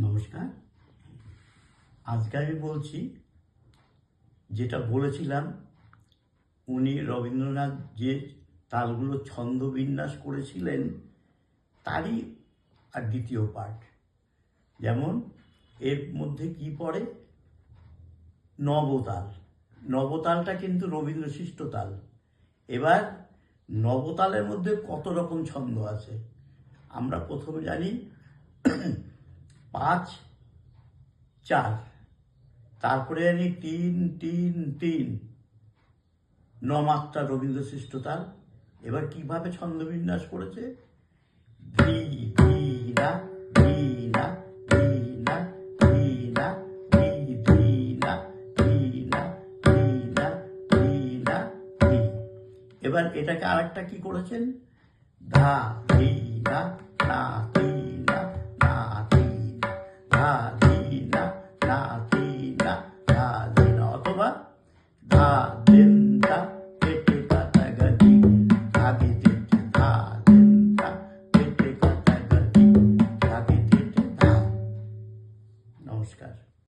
নমস্কার। আজকে আমি বলছি যেটা বলেছিলাম, উনি রবীন্দ্রনাথ যে তালগুলো ছন্দবিন্যাস করেছিলেন তারই আর দ্বিতীয় পার্ট। যেমন এর মধ্যে কি পড়ে, নবতাল। নবতালটা কিন্তু রবীন্দ্র সৃষ্ট তাল। এবার নবতালের মধ্যে কত রকম ছন্দ আছে আমরা প্রথমে জানি। 5-4, তারপরে জানি 3-3-3, নমাত্রা রবীন্দ্র সৃষ্ট তাল। এবার কিভাবে ছন্দবিন্যাস করেছে, ধি ধি না ধি না ধি না ধি না ধি ধি না ধি না ধি না ধি না ধি। এবার এটাকে আরেকটা কি করেছেন, ধা ধি না না ধি না না ধি না, ধা ধি না না ধি না ধা ধি না, অথবা ধা ধি